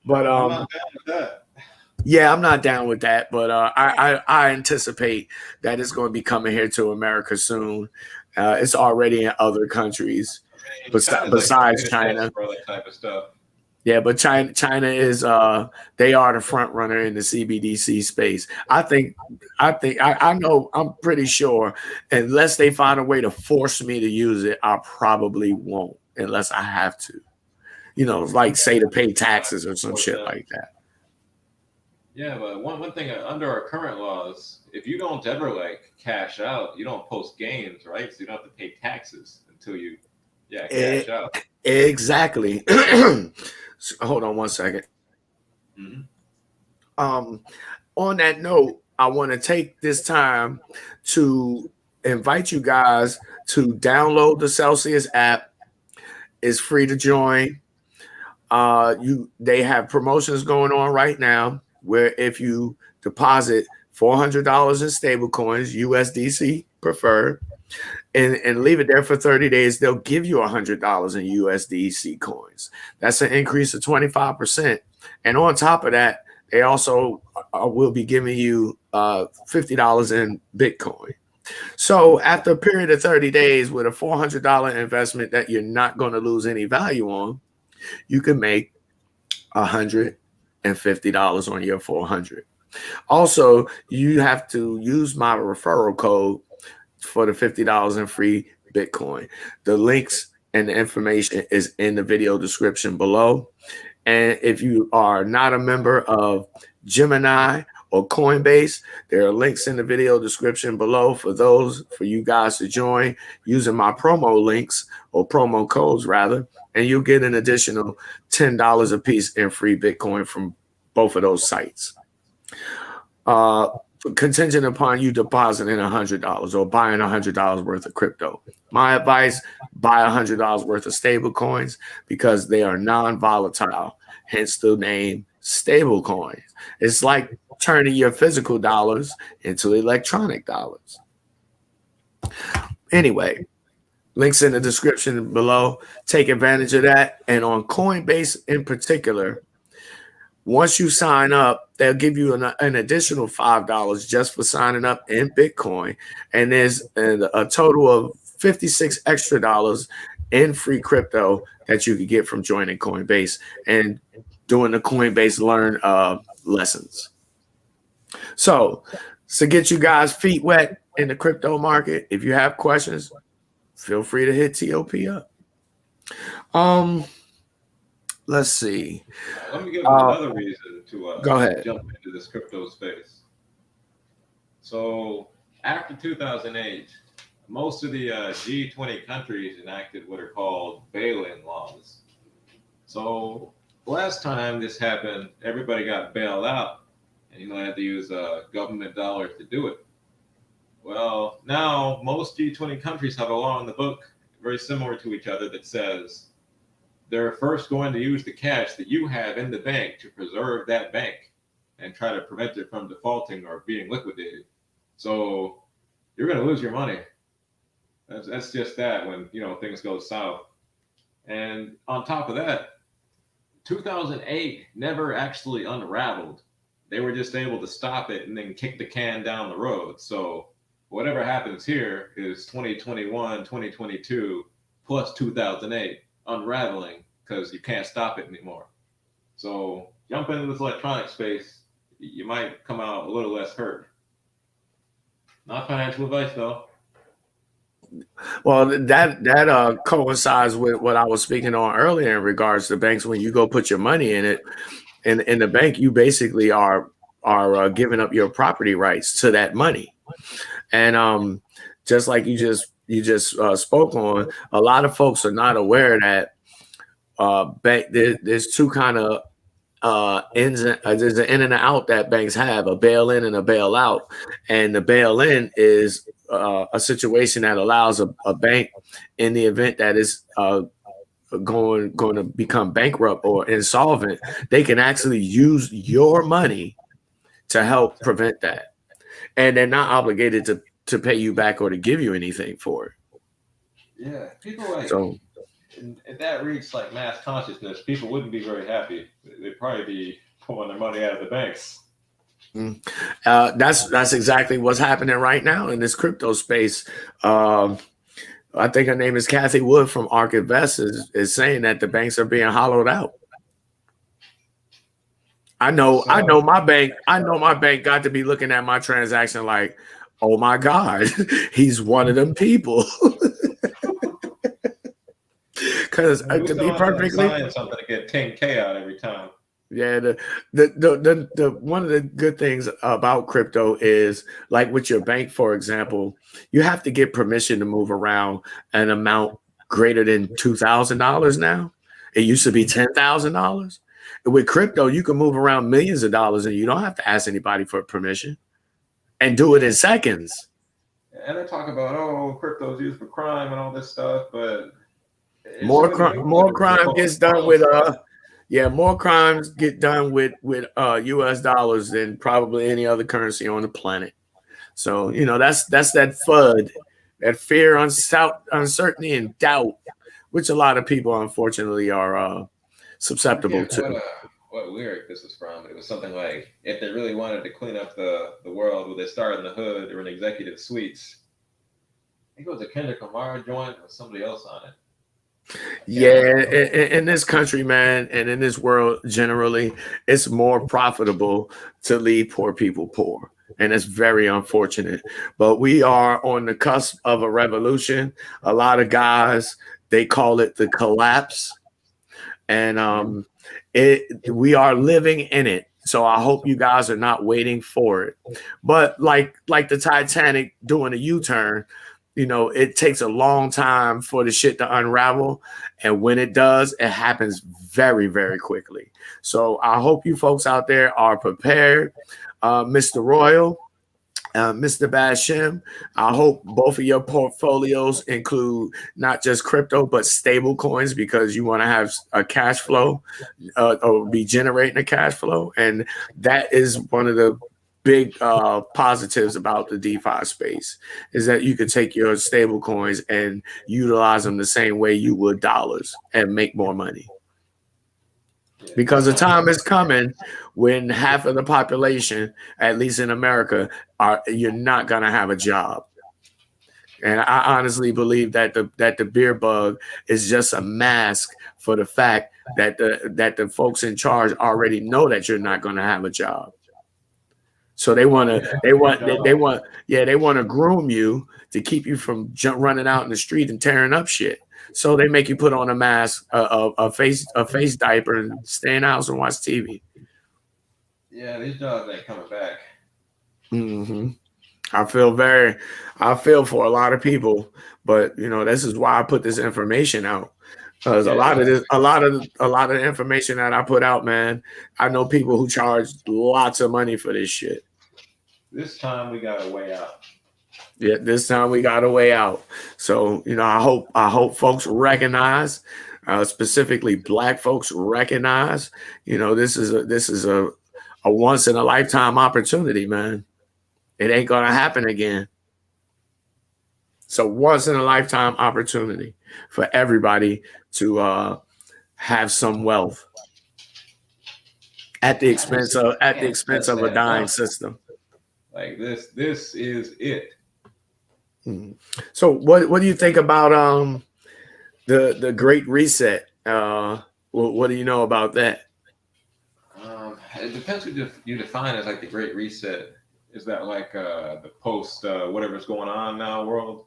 [SPEAKER 4] But
[SPEAKER 5] I'm not down with that.
[SPEAKER 4] Yeah, I'm not down with that. But I anticipate that it's going to be coming here to America soon. It's already in other countries besides China.
[SPEAKER 5] For that type of stuff.
[SPEAKER 4] Yeah, but China is they are the front runner in the CBDC space. I know, I'm pretty sure unless they find a way to force me to use it, I probably won't unless I have to. Like say to pay taxes or some shit like that.
[SPEAKER 5] Yeah, but one thing under our current laws, if you don't ever like cash out, you don't post gains, right? So you don't have to pay taxes until you, cash out.
[SPEAKER 4] Exactly. So, hold on one second.
[SPEAKER 5] Hmm.
[SPEAKER 4] On that note, I want to take this time to invite you guys to download the Celsius app. It's free to join. They have promotions going on right now where if you deposit $400 in stable coins, USDC preferred, and leave it there for 30 days, they'll give you $100 in USDC coins. That's an increase of 25%. And on top of that, they also will be giving you $50 in Bitcoin. So after a period of 30 days with a $400 investment that you're not going to lose any value on, you can make $150 on your 400. Also, you have to use my referral code for the $50 in free Bitcoin. The links and the information is in the video description below. And if you are not a member of Gemini or Coinbase, there are links in the video description below for you guys to join using my promo links or promo codes rather, and you'll get an additional $10 a piece in free Bitcoin from both of those sites. Contingent upon you depositing $100 or buying $100 worth of crypto. My advice, buy $100 worth of stable coins because they are non-volatile, hence the name stable coins. It's like turning your physical dollars into electronic dollars. Anyway, links in the description below. Take advantage of that. And on Coinbase in particular, once you sign up, they'll give you an additional $5 just for signing up in Bitcoin. And there's a total of $56 extra in free crypto that you could get from joining Coinbase and doing the Coinbase Learn lessons. So to get you guys feet wet in the crypto market, if you have questions, feel free to hit T.O.P up. Let's see.
[SPEAKER 5] Let me give you another reason to
[SPEAKER 4] go ahead.
[SPEAKER 5] Jump into this crypto space. So after 2008, most of the G20 countries enacted what are called bail-in laws. So last time this happened, everybody got bailed out, and they had to use government dollars to do it. Well, now most G20 countries have a law in the book very similar to each other that says they're first going to use the cash that you have in the bank to preserve that bank and try to prevent it from defaulting or being liquidated. So you're going to lose your money. That's just that when things go south. And on top of that, 2008 never actually unraveled. They were just able to stop it and then kick the can down the road. So whatever happens here is 2021, 2022 plus 2008 unraveling because you can't stop it anymore. So jump into this electronic space, you might come out a little less hurt. Not financial advice though.
[SPEAKER 4] Well, that coincides with what I was speaking on earlier in regards to banks. When you go put your money in it, in the bank, you basically are giving up your property rights to that money. And just like you just spoke on, a lot of folks are not aware that there's two kind of there's an in and out that banks have, a bail in and a bail out. And the bail in is a situation that allows a bank, in the event that is going to become bankrupt or insolvent, they can actually use your money to help prevent that, and they're not obligated to pay you back or to give you anything for it.
[SPEAKER 5] Yeah, people if that reached like mass consciousness, people wouldn't be very happy. They'd probably be pulling their money out of the banks.
[SPEAKER 4] That's exactly what's happening right now in this crypto space. I think her name is Kathy Wood from ARK Invest is saying that the banks are being hollowed out. I know my bank. I know my bank got to be looking at my transaction like, oh my God, he's one of them people. Because
[SPEAKER 5] We
[SPEAKER 4] to
[SPEAKER 5] still
[SPEAKER 4] be
[SPEAKER 5] have to
[SPEAKER 4] perfectly,
[SPEAKER 5] sign something to get 10K out every time.
[SPEAKER 4] yeah, the one of the good things about crypto is like with your bank, for example, you have to get permission to move around an amount greater than $2,000 now. It used to be $10,000. With crypto, you can move around millions of dollars and you don't have to ask anybody for permission and do it in seconds.
[SPEAKER 5] And they talk about, oh, crypto is used for crime and all this stuff, but
[SPEAKER 4] More crime gets done with more crimes get done with US dollars than probably any other currency on the planet. So, that's that FUD, that fear, uncertainty, and doubt, which a lot of people unfortunately are susceptible to.
[SPEAKER 5] What lyric this is from. It was something like, if they really wanted to clean up the world, would they start in the hood or in executive suites? I think it was a Kendrick Lamar joint with somebody else on it.
[SPEAKER 4] Yeah, in this country, man, and in this world generally, it's more profitable to leave poor people poor. And it's very unfortunate. But we are on the cusp of a revolution. A lot of guys, they call it the collapse. And we are living in it. So I hope you guys are not waiting for it. But like the Titanic doing a U-turn, it takes a long time for the shit to unravel. And when it does, it happens very, very quickly. So I hope you folks out there are prepared. Mr. Royal, Mr. Bashim, I hope both of your portfolios include not just crypto, but stable coins, because you want to have a cash flow or be generating a cash flow. And that is one of the big positives about the DeFi space, is that you could take your stable coins and utilize them the same way you would dollars and make more money. Because the time is coming when half of the population, at least in America, you're not going to have a job. And I honestly believe that the beer bug is just a mask for the fact that the folks in charge already know that you're not going to have a job. So they want to groom you to keep you from running out in the street and tearing up shit. So they make you put on a mask, a face diaper, and stay in the house and watch TV.
[SPEAKER 5] Yeah, these jobs ain't coming back.
[SPEAKER 4] Mm-hmm. I feel for a lot of people, but this is why I put this information out. Because a lot of the information that I put out, man, I know people who charge lots of money for this shit.
[SPEAKER 5] This time we got a way out.
[SPEAKER 4] Yeah, this time we got a way out. So, I hope folks recognize, specifically Black folks recognize, this is a once in a lifetime opportunity, man. It ain't gonna happen again. So once in a lifetime opportunity for everybody to have some wealth at the expense of a dying system.
[SPEAKER 5] Like this is it.
[SPEAKER 4] So what do you think about the Great Reset? What do you know about that?
[SPEAKER 5] It depends what you define as like the Great Reset. Is that like the post whatever's going on now world?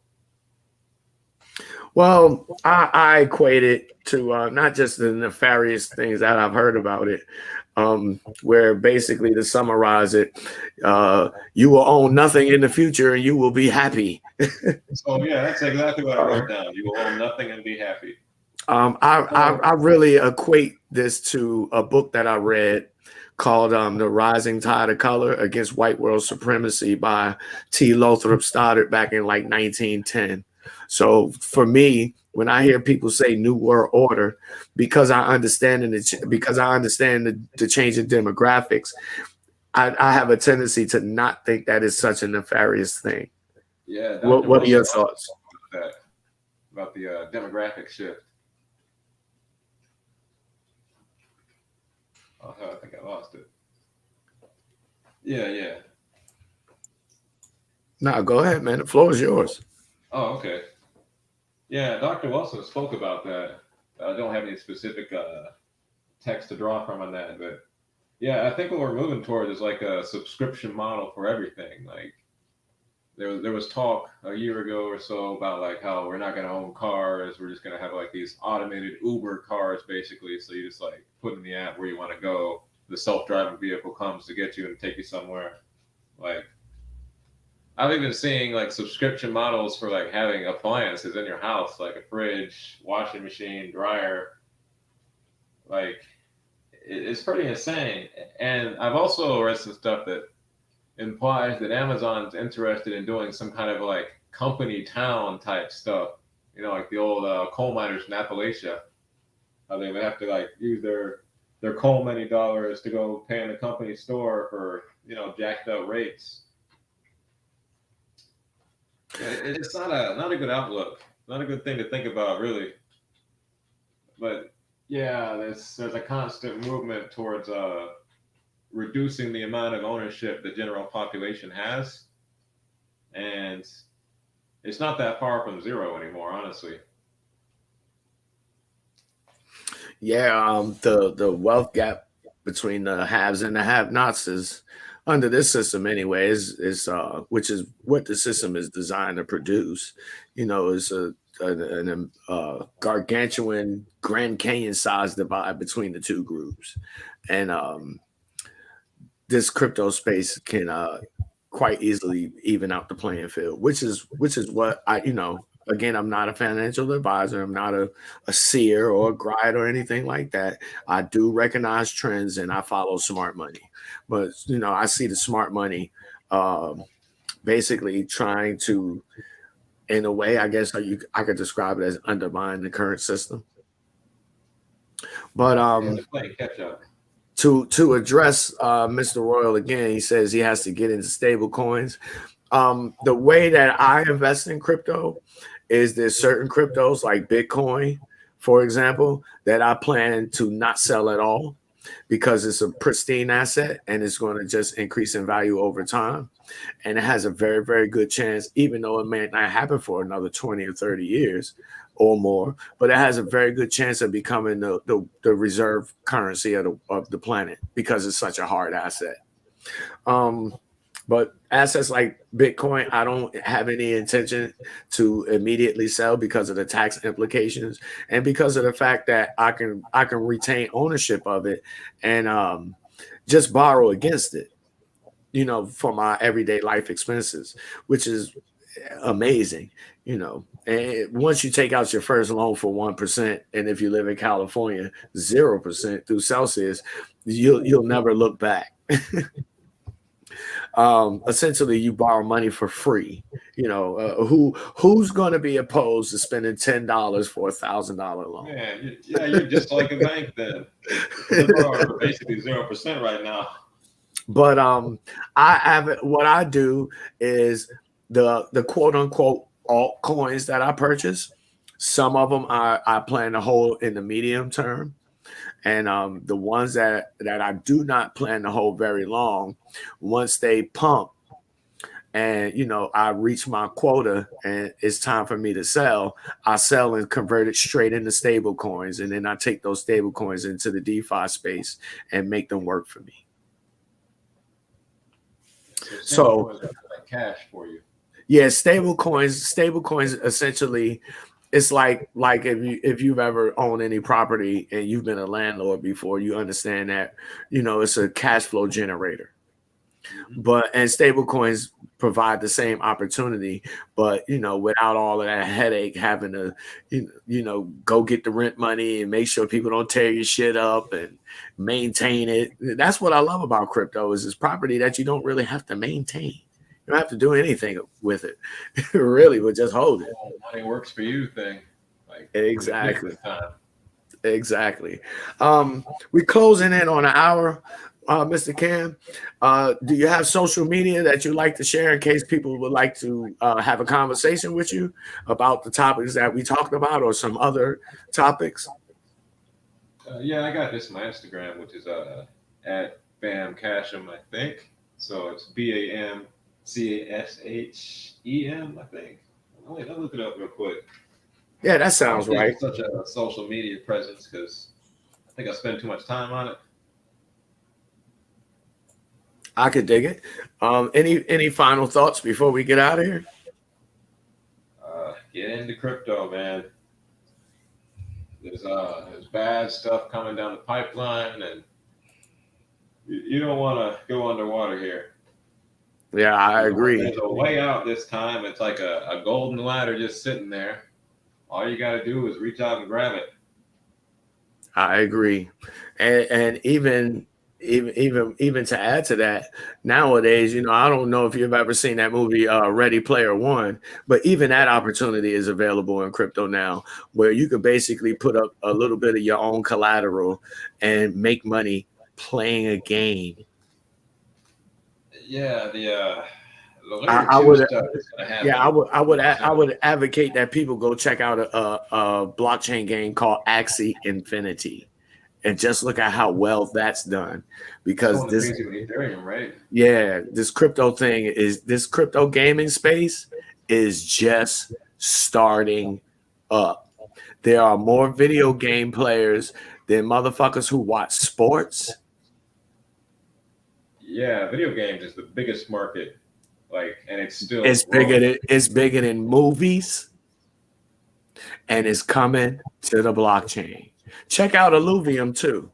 [SPEAKER 4] Well, I equate it to not just the nefarious things that I've heard about it, where basically, to summarize it, you will own nothing in the future and you will be happy.
[SPEAKER 5] So yeah, that's exactly what I wrote down. You will own nothing and be happy.
[SPEAKER 4] I really equate this to a book that I read called The Rising Tide of Color Against White World Supremacy by T. Lothrop Stoddard back in like 1910. So for me, when I hear people say New World Order, because I understand the change in demographics, I have a tendency to not think that is such a nefarious thing.
[SPEAKER 5] Yeah.
[SPEAKER 4] What are your thoughts
[SPEAKER 5] about the demographic shift? Oh, I think I lost it. Yeah.
[SPEAKER 4] No, go ahead, man. The floor is yours.
[SPEAKER 5] Oh, okay. Yeah, Dr. Wilson spoke about that. I don't have any specific text to draw from on that, but Yeah, I think what we're moving toward is like a subscription model for everything. Like there was talk a year ago or so about like how we're not gonna own cars, we're just gonna have like these automated Uber cars basically. So you just like put in the app where you want to go, the self-driving vehicle comes to get you and take you somewhere. Like I've even seeing like subscription models for like having appliances in your house, like a fridge, washing machine, dryer. Like it's pretty insane. And I've also read some stuff that implies that Amazon's interested in doing some kind of like company town type stuff. You know, like the old coal miners in Appalachia, how they would have to like use their coal money dollars to go pay in the company store for jacked up rates. It's not a good outlook, not a good thing to think about really. But yeah, there's a constant movement towards reducing the amount of ownership the general population has, and it's not that far from zero anymore, honestly.
[SPEAKER 4] Yeah, the wealth gap between the haves and the have-nots is under this system anyway is which is what the system is designed to produce. Is an gargantuan Grand Canyon size divide between the two groups, and this crypto space can quite easily even out the playing field, which is what again, I'm not a financial advisor. I'm not a seer or a guide or anything like that. I do recognize trends and I follow smart money. But I see the smart money um, basically trying to, in a way, I guess I could describe it as undermine the current system. But
[SPEAKER 5] Yeah, they're playing catch up.
[SPEAKER 4] to address Mr. Royal again, he says he has to get into stable coins. The way that I invest in crypto is there's certain cryptos like Bitcoin, for example, that I plan to not sell at all because it's a pristine asset and it's going to just increase in value over time. And it has a very, very good chance, even though it may not happen for another 20 or 30 years or more, but it has a very good chance of becoming the reserve currency of the planet because it's such a hard asset. Um, but assets like Bitcoin, I don't have any intention to immediately sell because of the tax implications and because of the fact that I can retain ownership of it and just borrow against it, for my everyday life expenses, which is amazing. And once you take out your first loan for 1%, and if you live in California, 0% through Celsius, you'll never look back. Essentially you borrow money for free. Who's going to be opposed to spending $10 for $1,000 loan?
[SPEAKER 5] Man, yeah, you're just like a bank then. Because are basically 0% right now.
[SPEAKER 4] But I have what I do is the quote unquote altcoins that I purchase. Some of them I plan to hold in the medium term, and the ones that I do not plan to hold very long, once they pump and I reach my quota and it's time for me to sell, I sell and convert it straight into stable coins, and then I take those stable coins into the DeFi space and make them work for me.
[SPEAKER 5] So like cash for you.
[SPEAKER 4] Yeah, stable coins essentially, it's like if you've ever owned any property and you've been a landlord before, you understand that it's a cash flow generator. And stable coins provide the same opportunity, but without all of that headache having to go get the rent money and make sure people don't tear your shit up and maintain it. That's what I love about crypto is this property that you don't really have to maintain. You don't have to do anything with it, really, but just hold it.
[SPEAKER 5] Money works for you thing. Like
[SPEAKER 4] Exactly. Exactly. We're closing in on an hour, Mr. Cam. Do you have social media that you'd like to share in case people would like to have a conversation with you about the topics that we talked about or some other topics?
[SPEAKER 5] Yeah, I got this on my Instagram, which is at Bam Cashem, I think. So it's BAMCASHEM, I think. Wait, I'll look it up real quick.
[SPEAKER 4] Yeah, that sounds right.
[SPEAKER 5] Such a social media presence because I think I spend too much time on it.
[SPEAKER 4] I could dig it. Any final thoughts before we get out of here?
[SPEAKER 5] Get into crypto, man. There's bad stuff coming down the pipeline, and you don't want to go underwater here.
[SPEAKER 4] Yeah, I agree.
[SPEAKER 5] There's a way out this time. It's like a golden ladder just sitting there. All you got to do is reach out and grab it.
[SPEAKER 4] I agree, and even to add to that, nowadays, I don't know if you've ever seen that movie Ready Player One, but even that opportunity is available in crypto now, where you could basically put up a little bit of your own collateral and make money playing a game.
[SPEAKER 5] Yeah,
[SPEAKER 4] I would advocate that people go check out a blockchain game called Axie Infinity. And just look at how well that's done, because this crypto gaming space is just starting up. There are more video game players than motherfuckers who watch sports.
[SPEAKER 5] Yeah, video games is the biggest market, and it's
[SPEAKER 4] bigger than movies, and it's coming to the blockchain. Check out Illuvium too,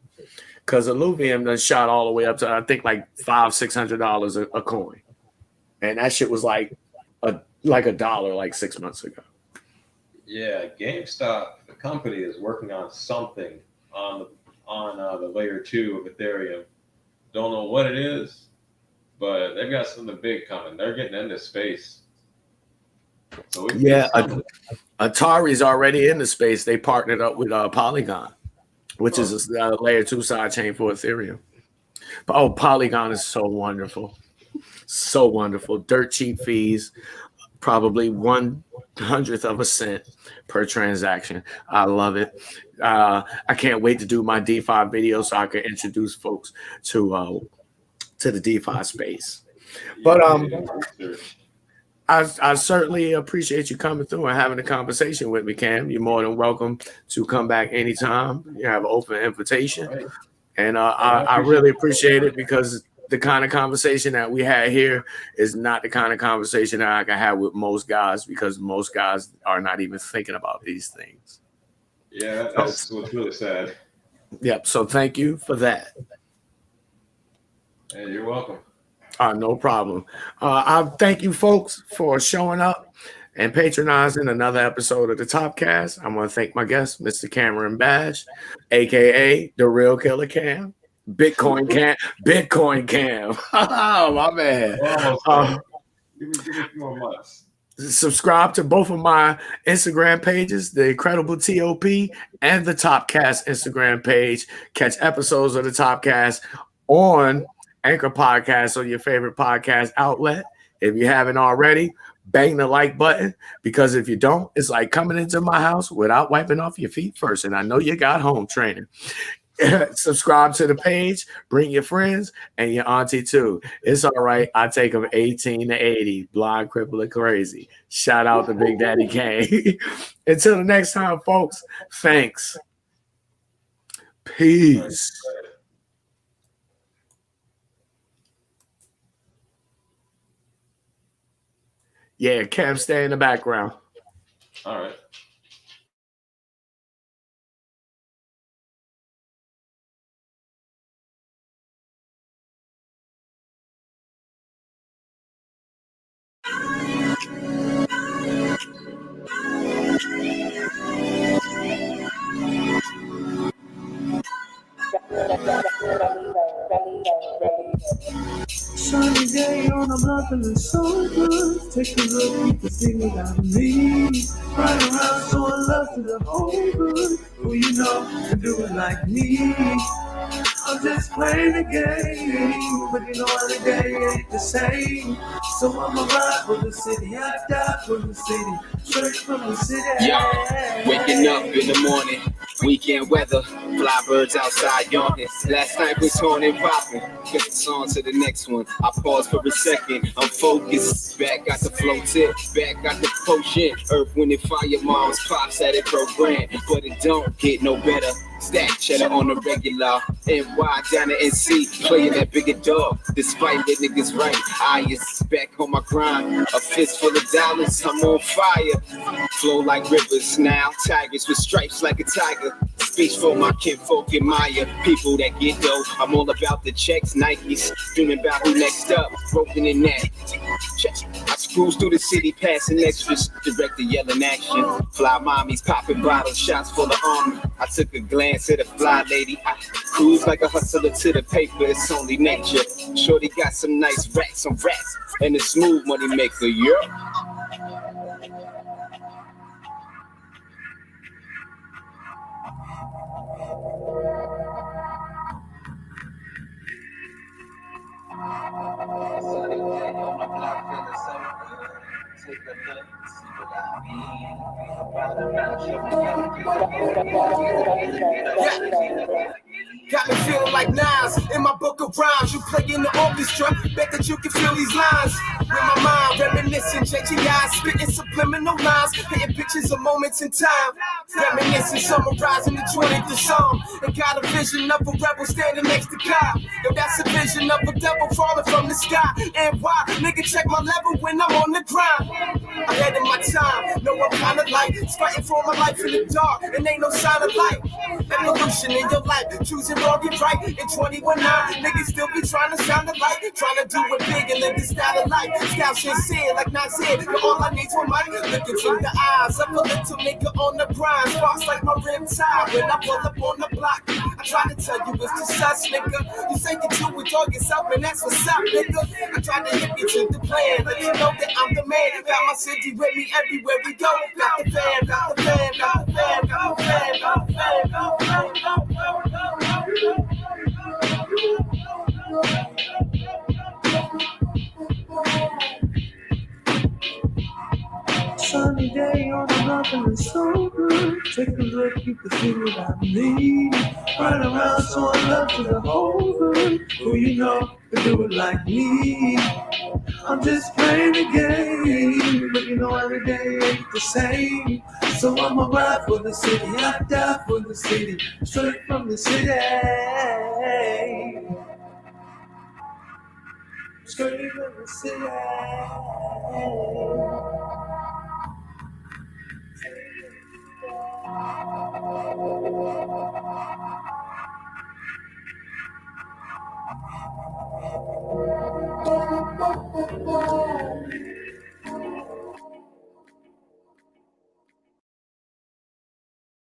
[SPEAKER 4] because Illuvium done shot all the way up to I think like $500-600 a coin, and that shit was like a dollar like 6 months ago.
[SPEAKER 5] Yeah, GameStop, the company, is working on something on the layer 2 of Ethereum. Don't know what it is, but they've got something big coming. They're getting into space. So Atari's already in the space. They partnered up with Polygon, which is a layer 2 sidechain for Ethereum. But Polygon is so wonderful. So wonderful. Dirt cheap fees, probably 1/100th of a cent per transaction. I love it. I can't wait to do my DeFi video so I can introduce folks to the DeFi space. But I certainly appreciate you coming through and having a conversation with me, Cam. You're more than welcome to come back anytime. You have an open invitation. Right. And I really appreciate it, because the kind of conversation that we had here is not the kind of conversation that I can have with most guys, because most guys are not even thinking about these things. Yeah, that's what's really sad.
[SPEAKER 4] Yep. So thank you for that.
[SPEAKER 5] Hey, you're welcome.
[SPEAKER 4] No problem. I thank you folks for showing up and patronizing another episode of the Topcast. I want to thank my guest, Mr. Cameron Bash, aka the Real Killer Cam, Bitcoin Cam. Oh, my man.
[SPEAKER 5] Give me a few more months.
[SPEAKER 4] Subscribe to both of my Instagram pages, the Incredible T.O.P. and the Topcast Instagram page. Catch episodes of the Topcast on Anchor Podcast or your favorite podcast outlet. If you haven't already, bang the like button, because if you don't, it's like coming into my house without wiping off your feet first. And I know you got home training. Subscribe to the page, bring your friends and your auntie too. It's all right. I take them 18 to 80, blind, crippled, and crazy. Shout out to Big Daddy Kane. Until the next time, folks, thanks. Peace. Yeah, Cam, stay in the background.
[SPEAKER 5] All right.
[SPEAKER 2] Sunny day on a feeling so good. Take a look, you can see without me. Ride around showing love to the whole hood. Who you know can do it like me? I'm just playing the game, but you know every day ain't the same. So I'ma ride for the city, I die for the city, straight from the city.
[SPEAKER 3] Yo, waking up in the morning, weekend weather, fly birds outside yawning. Last night was torn and popping, get the song to the next one. I pause for a second, I'm focused. Back got the flow tip, back got the potion. Earth, wind, and fire, moms, pops at it program, but it don't get no better. Stack cheddar on the regular. NY down to NC, playing that bigger dog. Despite the niggas right, I is back on my grind. A fist full of dollars, I'm on fire. Flow like rivers now, tigers with stripes like a tiger. Speech for my kinfolk admire. People that get dough, I'm all about the checks, Nikes. Dreaming about who next up, broken in that. Check. I cruise through the city, passing extras. Director yelling action. Fly mommies popping bottles, shots full of army. I took a glance at a fly lady. I cruise like a hustler to the paper, it's only nature. Shorty got some nice racks on racks and a smooth money maker, yeah. Got me feeling like Nas in my book of rhymes. You play in the orchestra, bet that you can feel these lines. With my mind reminiscing, JGI, spitting subliminal lines, painting pictures of moments in time. Reminiscing, summarizing the 20th song. And got a vision of a rebel standing next to God. Yo, that's a vision of a devil falling from the sky. And why? Nigga, check my level when I'm on the grind. Ahead of my time, know I'm kinda like fighting for my life in the dark, and ain't no sign of light. Evolution in your life, choosing wrong and right. In 21 9, niggas still be trying to sound alike, trying to do it big and live this style of life. Style sincere, like Nasir, but all I need's one mic. Look into the eyes of a little nigga on the grind, sparks like my rim tide. When I pull up on the block, I try to tell you it's just us, nigga. You say you do it all yourself, and that's what's up, nigga. I try to hit you to the plan, let you know that I'm the man. Got my city with me everywhere we go. Got the fam, got the fam, got the fam, got the fam, got the fam, got the fam, got the fam.
[SPEAKER 2] Sunny day on the mountain is so good. Take a look, you can see what I mean. Run around, showing love to the whole hood. Who you know can do it like me? I'm just playing the game, but you know every day ain't the same. So I'ma ride for the city, I die for the city, straight from the city. Straight from the city.